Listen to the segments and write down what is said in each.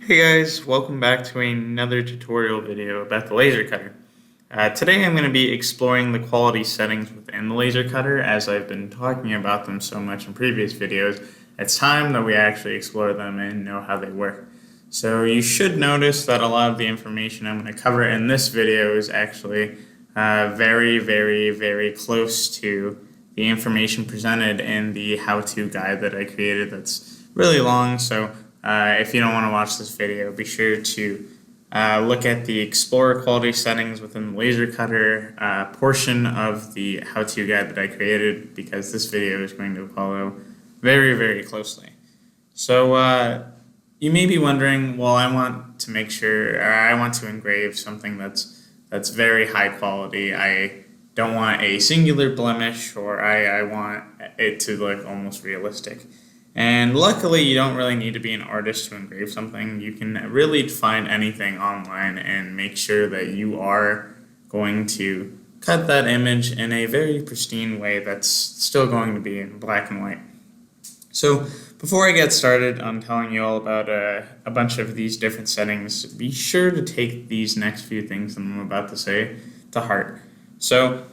Hey guys, welcome back to another tutorial video about the laser cutter. Today I'm going to be exploring the quality settings within the laser cutter. As I've been talking about them so much in previous videos, it's time that we actually explore them and know how they work. So you should notice that a lot of the information I'm going to cover in this video is actually very close to the information presented in the how-to guide that I created that's really long. So if you don't want to watch this video, be sure to look at the Explorer quality settings within the laser cutter portion of the how-to guide that I created, because this video is going to follow very closely. So you may be wondering, well, I want to make sure, or I want to engrave something that's very high quality. I don't want a singular blemish, or I want it to look almost realistic. And luckily, you don't really need to be an artist to engrave something. You can really find anything online and make sure that you are going to cut that image in a very pristine way that's still going to be in black and white. So before I get started on telling you all about a bunch of these different settings, be sure to take these next few things that I'm about to say to heart. So,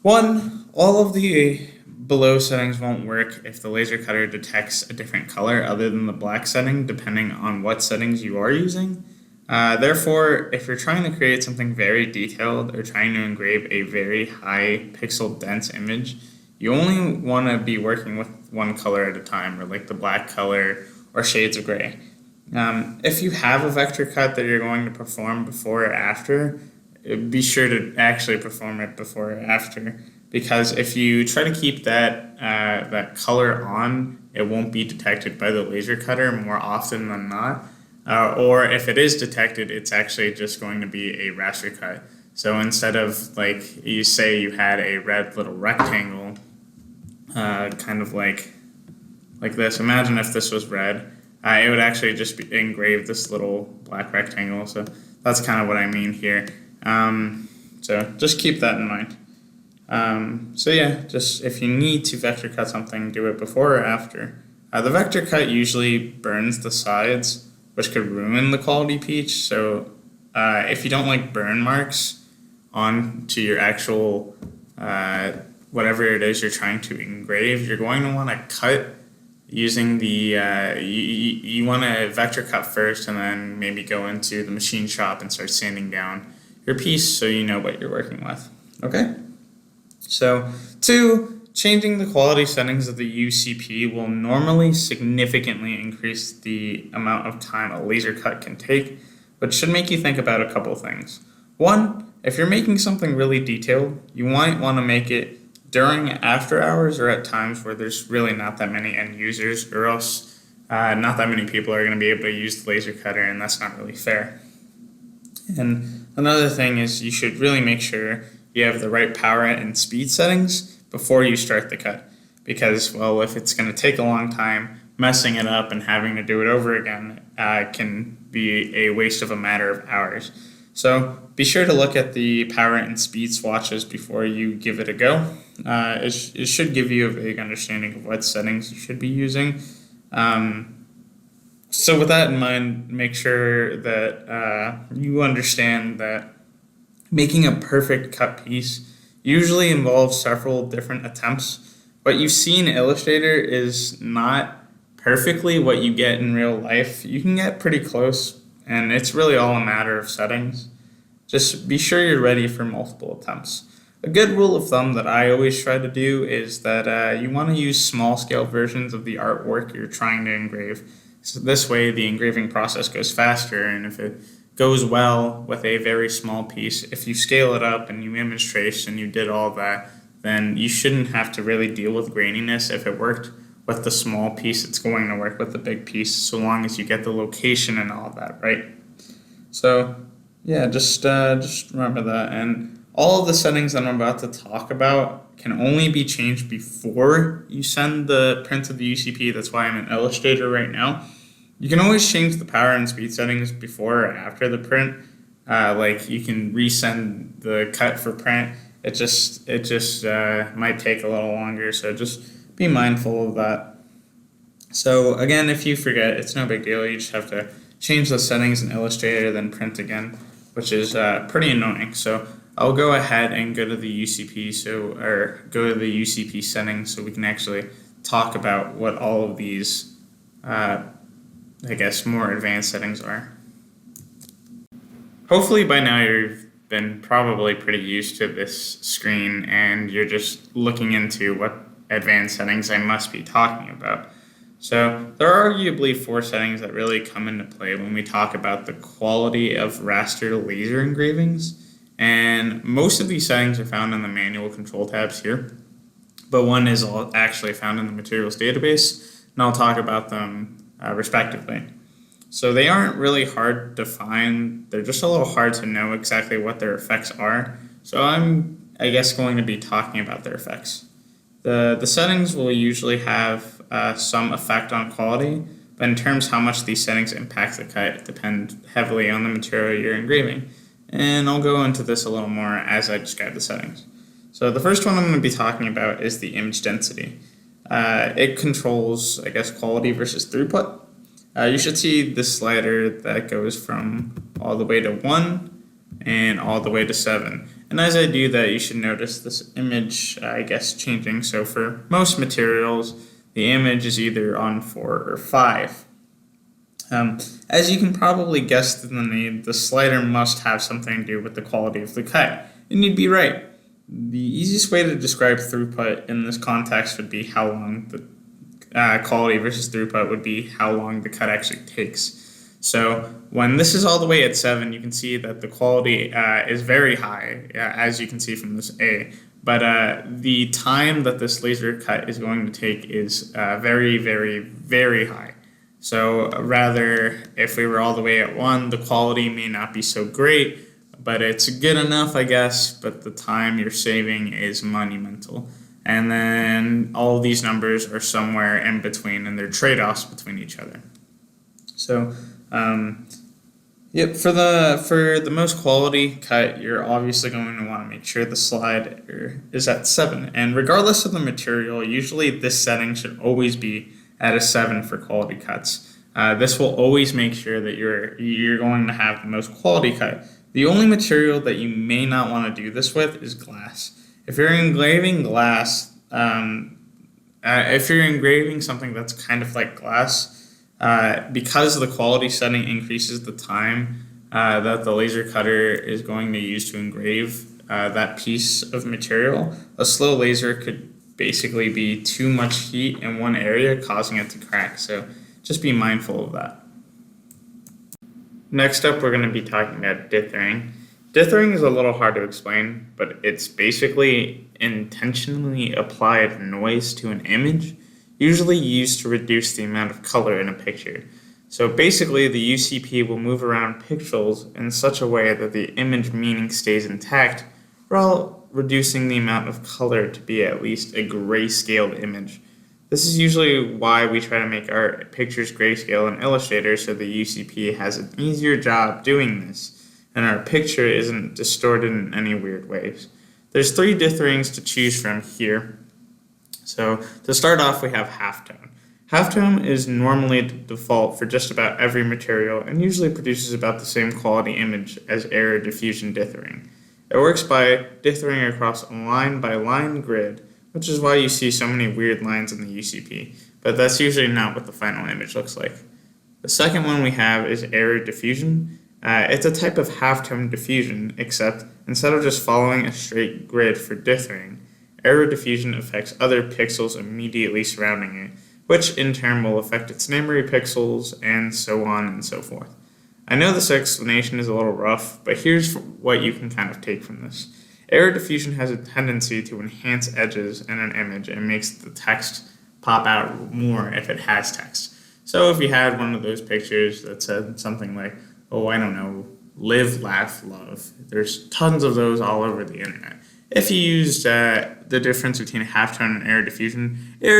one, all of the below settings won't work if the laser cutter detects a different color other than the black setting, depending on what settings you are using. Therefore, if you're trying to create something very detailed or trying to engrave a very high pixel dense image, you only want to be working with one color at a time, or like the black color or shades of gray. If you have a vector cut that you're going to perform before or after, be sure to actually perform it before or after, because if you try to keep that color on, it won't be detected by the laser cutter more often than not. Or if it is detected, it's actually just going to be a raster cut. So instead of, like, you say you had a red little rectangle, kind of like this. Imagine if this was red. It would actually just be engrave this little black rectangle. So that's kind of what I mean here. So just keep that in mind. So yeah, just if you need to vector cut something, do it before or after. The vector cut usually burns the sides, which could ruin the quality peach. So if you don't like burn marks onto your actual whatever it is you're trying to engrave, you're going to want to cut using the you want to vector cut first, and then maybe go into the machine shop and start sanding down your piece so you know what you're working with. Okay? So, 2, changing the quality settings of the UCP will normally significantly increase the amount of time a laser cut can take, which should make you think about a couple things. 1, if you're making something really detailed, you might want to make it during after hours, or at times where there's really not that many end users, or else not that many people are going to be able to use the laser cutter, and that's not really fair. And another thing is, you should really make sure you have the right power and speed settings before you start the cut, because, well, if it's going to take a long time, messing it up and having to do it over again can be a waste of a matter of hours. So be sure to look at the power and speed swatches before you give it a go. It should give you a vague understanding of what settings you should be using. So with that in mind, make sure that you understand that making a perfect cut piece usually involves several different attempts. What you see in Illustrator is not perfectly what you get in real life. You can get pretty close, and it's really all a matter of settings. Just be sure you're ready for multiple attempts. A good rule of thumb that I always try to do is that you want to use small scale versions of the artwork you're trying to engrave. So this way the engraving process goes faster, and if it goes well with a very small piece, if you scale it up and you image trace and you did all that, then you shouldn't have to really deal with graininess. If it worked with the small piece, it's going to work with the big piece, so long as you get the location and all that right. So yeah, just remember that. And all of the settings that I'm about to talk about can only be changed before you send the print to the UCP. That's why I'm in Illustrator right now. You can always change the power and speed settings before or after the print. Like, you can resend the cut for print. It just might take a little longer, so just be mindful of that. So again, if you forget, it's no big deal. You just have to change the settings in Illustrator, then print again, which is pretty annoying. So I'll go ahead and go to the UCP, or go to the UCP settings so we can actually talk about what all of these, I guess, more advanced settings are. Hopefully by now you've been probably pretty used to this screen and you're just looking into what advanced settings I must be talking about. So there are arguably 4 settings that really come into play when we talk about the quality of raster laser engravings, and most of these settings are found in the manual control tabs here, but one is actually found in the materials database, and I'll talk about them respectively. So they aren't really hard to find, they're just a little hard to know exactly what their effects are, so I'm, I guess, going to be talking about their effects. The settings will usually have some effect on quality, but in terms of how much these settings impact the cut depend heavily on the material you're engraving. And I'll go into this a little more as I describe the settings. So the first one I'm going to be talking about is the image density. It controls, I guess, quality versus throughput. You should see the slider that goes from all the way to 1 and all the way to 7. And as I do that, you should notice this image, I guess, changing. So for most materials, the image is either on 4 or 5. As you can probably guess from the name, the slider must have something to do with the quality of the cut. And you'd be right. The easiest way to describe throughput in this context would be how long the quality versus throughput would be how long the cut actually takes. So when this is all the way at 7, you can see that the quality is very high, as you can see from this A. But the time that this laser cut is going to take is very, very, very high. So rather, if we were all the way at 1, the quality may not be so great, but it's good enough, I guess, but the time you're saving is monumental. And then all these numbers are somewhere in between, and they're trade-offs between each other. So, for the most quality cut, you're obviously going to want to make sure the slider is at 7. And regardless of the material, usually this setting should always be at a 7 for quality cuts. This will always make sure that you're going to have the most quality cut. The only material that you may not want to do this with is glass. If you're engraving glass, if you're engraving something that's kind of like glass, because the quality setting increases the time that the laser cutter is going to use to engrave that piece of material, a slow laser could basically be too much heat in one area, causing it to crack. So just be mindful of that. Next up, we're going to be talking about dithering. Dithering is a little hard to explain, but it's basically intentionally applied noise to an image, usually used to reduce the amount of color in a picture. So basically, the UCP will move around pixels in such a way that the image meaning stays intact, while reducing the amount of color to be at least a grayscaled image. This is usually why we try to make our pictures grayscale in Illustrator, so the UCP has an easier job doing this, and our picture isn't distorted in any weird ways. There's 3 ditherings to choose from here. So to start off, we have halftone. Halftone is normally the default for just about every material and usually produces about the same quality image as error diffusion dithering. It works by dithering across a line-by-line grid, which is why you see so many weird lines in the UCP, but that's usually not what the final image looks like. The second one we have is error diffusion. It's a type of halftone diffusion, except instead of just following a straight grid for dithering, error diffusion affects other pixels immediately surrounding it, which in turn will affect its memory pixels, and so on and so forth. I know this explanation is a little rough, but here's what you can kind of take from this. Error diffusion has a tendency to enhance edges in an image and makes the text pop out more if it has text. So if you had one of those pictures that said something like, oh, I don't know, live, laugh, love, there's tons of those all over the internet. If you used the difference between halftone and error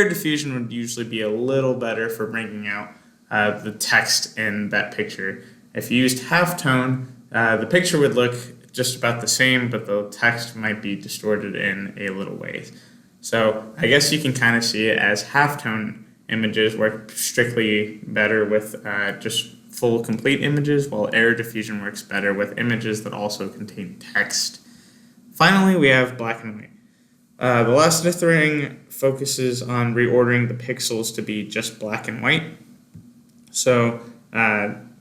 diffusion would usually be a little better for bringing out the text in that picture. If you used halftone, the picture would look just about the same, but the text might be distorted in a little ways. So I guess you can kind of see it as halftone images work strictly better with just full complete images, while error diffusion works better with images that also contain text. Finally, we have black and white. The last dithering focuses on reordering the pixels to be just black and white. So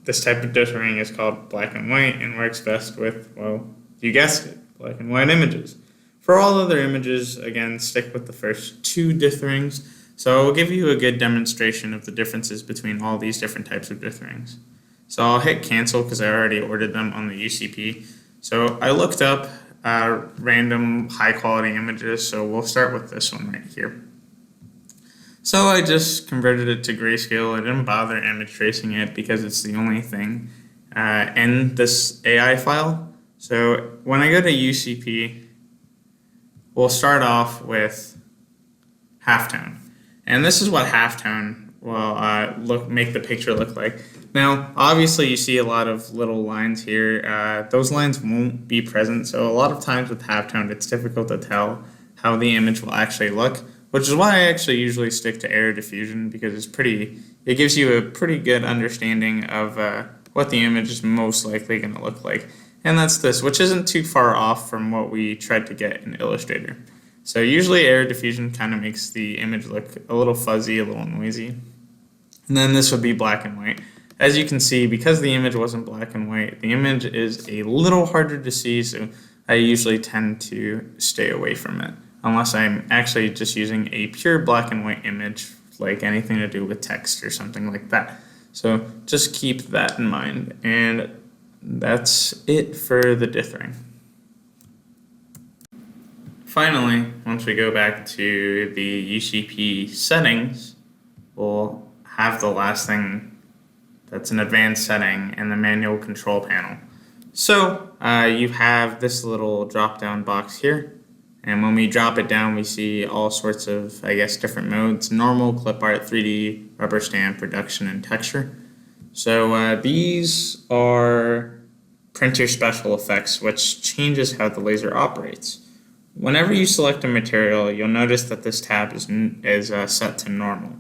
this type of dithering is called black and white and works best with, well, you guessed it, black and white images. For all other images, again, stick with the first two ditherings. So I'll give you a good demonstration of the differences between all these different types of ditherings. So I'll hit cancel because I already ordered them on the UCP. So I looked up random high quality images, so we'll start with this one right here. So I just converted it to grayscale. I didn't bother image tracing it because it's the only thing in this AI file. So when I go to UCP, we'll start off with halftone. And this is what halftone will make the picture look like. Now, obviously you see a lot of little lines here. Those lines won't be present, so a lot of times with halftone it's difficult to tell how the image will actually look, which is why I actually usually stick to error diffusion, because it gives you a pretty good understanding of what the image is most likely going to look like. And that's this, which isn't too far off from what we tried to get in Illustrator. So usually error diffusion kind of makes the image look a little fuzzy, a little noisy. And then this would be black and white. As you can see, because the image wasn't black and white, the image is a little harder to see, so I usually tend to stay away from it, unless I'm actually just using a pure black and white image, like anything to do with text or something like that. So just keep that in mind, and that's it for the dithering. Finally, once we go back to the UCP settings, we'll have the last thing that's an advanced setting in the manual control panel. So you have this little drop down box here, and when we drop it down we see all sorts of, I guess, different modes: normal, clip art, 3D, rubber stamp, reduction, and texture. So these are printer special effects, which changes how the laser operates. Whenever you select a material, you'll notice that this tab is set to normal.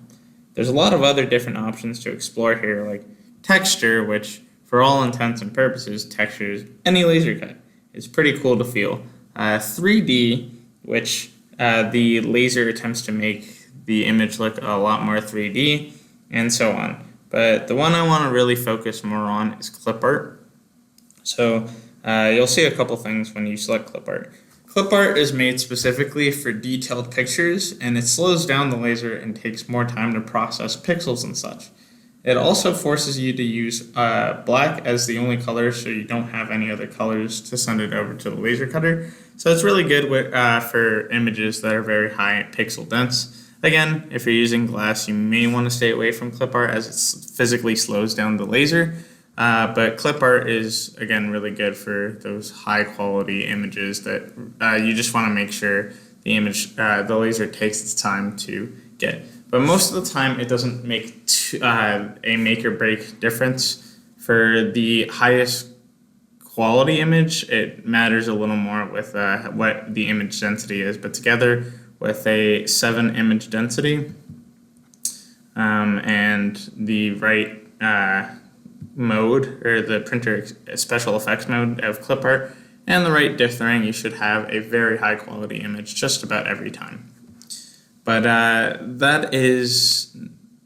There's a lot of other different options to explore here, like texture, which for all intents and purposes, textures any laser cut. It's pretty cool to feel. 3D, which the laser attempts to make the image look a lot more 3D, and so on. But the one I want to really focus more on is clip art. So you'll see a couple things when you select clip art. Clip art is made specifically for detailed pictures, and it slows down the laser and takes more time to process pixels and such. It also forces you to use black as the only color, so you don't have any other colors to send it over to the laser cutter. So it's really good for images that are very high pixel dense. Again, if you're using glass, you may want to stay away from clip art as it physically slows down the laser. But clip art is, again, really good for those high quality images that you just want to make sure the laser takes its time to get. But most of the time it doesn't make a make or break difference. For the highest quality image, it matters a little more with what the image density is. But together with a 7 image density and the right mode, or the printer special effects mode of clip art, and the right dithering, you should have a very high quality image just about every time. But that is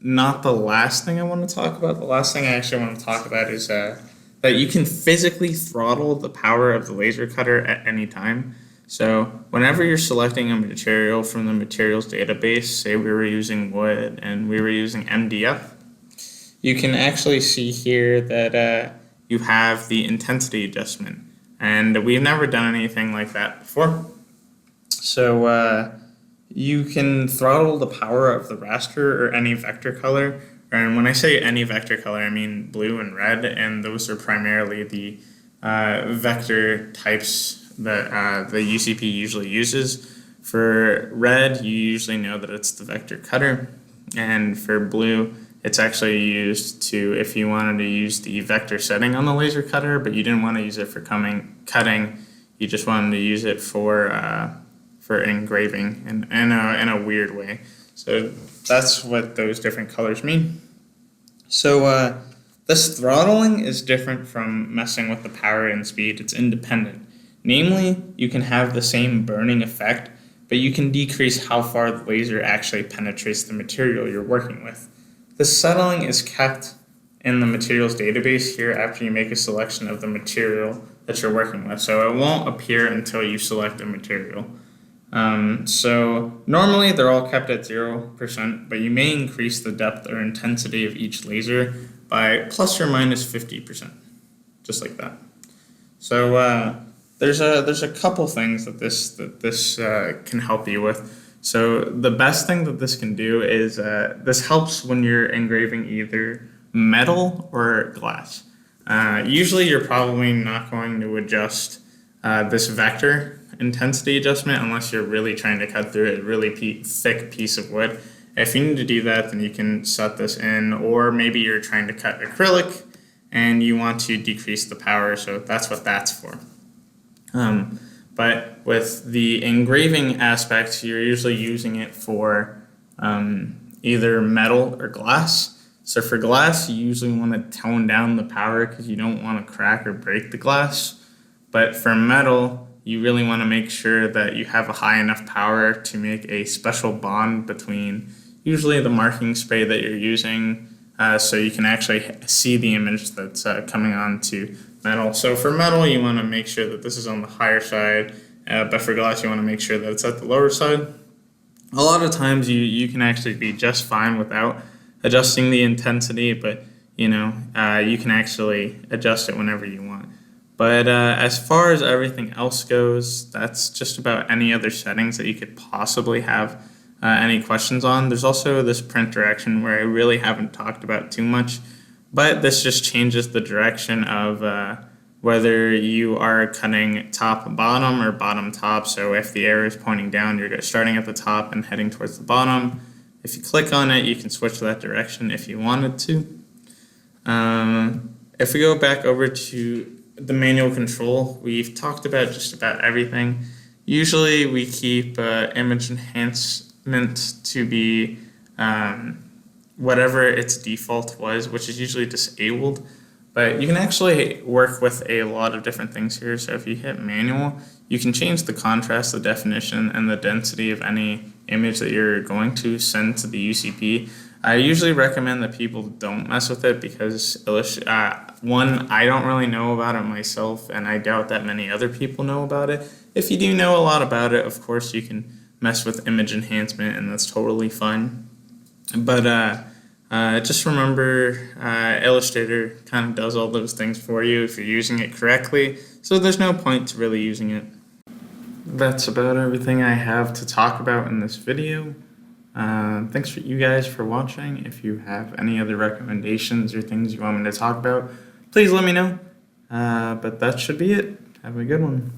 not the last thing I want to talk about. The last thing I actually want to talk about is that you can physically throttle the power of the laser cutter at any time. So whenever you're selecting a material from the materials database, say we were using wood and we were using MDF, you can actually see here that you have the intensity adjustment, and we've never done anything like that before. So you can throttle the power of the raster or any vector color, and when I say any vector color, I mean blue and red, and those are primarily the vector types that the UCP usually uses. For red, you usually know that it's the vector cutter, and for blue, it's actually used to, if you wanted to use the vector setting on the laser cutter, but you didn't want to use it for cutting, you just wanted to use it for engraving in a weird way. So that's what those different colors mean. So This throttling is different from messing with the power and speed. It's independent. Namely, you can have the same burning effect, but you can decrease how far the laser actually penetrates the material you're working with. This settling is kept in the materials database here after you make a selection of the material that you're working with, so it won't appear until you select a material. So normally they're all kept at 0%, but you may increase the depth or intensity of each laser by plus or minus 50%, just like that. So there's a couple things that this can help you with. So the best thing that this can do is this helps when you're engraving either metal or glass. Usually you're probably not going to adjust this vector intensity adjustment unless you're really trying to cut through a really thick piece of wood. If you need to do that, then you can set this in, or maybe you're trying to cut acrylic and you want to decrease the power, so that's what that's for. But with the engraving aspect, you're usually using it for either metal or glass. So for glass, you usually want to tone down the power because you don't want to crack or break the glass. But for metal, you really want to make sure that you have a high enough power to make a special bond between usually the marking spray that you're using, so you can actually see the image that's coming onto metal. So for metal, you want to make sure that this is on the higher side, but for glass, you want to make sure that it's at the lower side. A lot of times you can actually be just fine without adjusting the intensity, but you can actually adjust it whenever you want. But as far as everything else goes, that's just about any other settings that you could possibly have any questions on. There's also this print direction where I really haven't talked about too much, but this just changes the direction of whether you are cutting top bottom or bottom top. So if the arrow is pointing down, you're starting at the top and heading towards the bottom. If you click on it, you can switch that direction if you wanted to. If we go back over to the manual control, we've talked about just about everything. Usually we keep image enhancement to be whatever its default was, which is usually disabled. But you can actually work with a lot of different things here. So if you hit manual, you can change the contrast, the definition, and the density of any image that you're going to send to the UCP. I usually recommend that people don't mess with it because, one, I don't really know about it myself, and I doubt that many other people know about it. If you do know a lot about it, of course, you can mess with image enhancement, and that's totally fine. But just remember, Illustrator kind of does all those things for you if you're using it correctly, so there's no point to really using it. That's about everything I have to talk about in this video. Thanks for you guys for watching. If you have any other recommendations or things you want me to talk about, please let me know. But that should be it. Have a good one.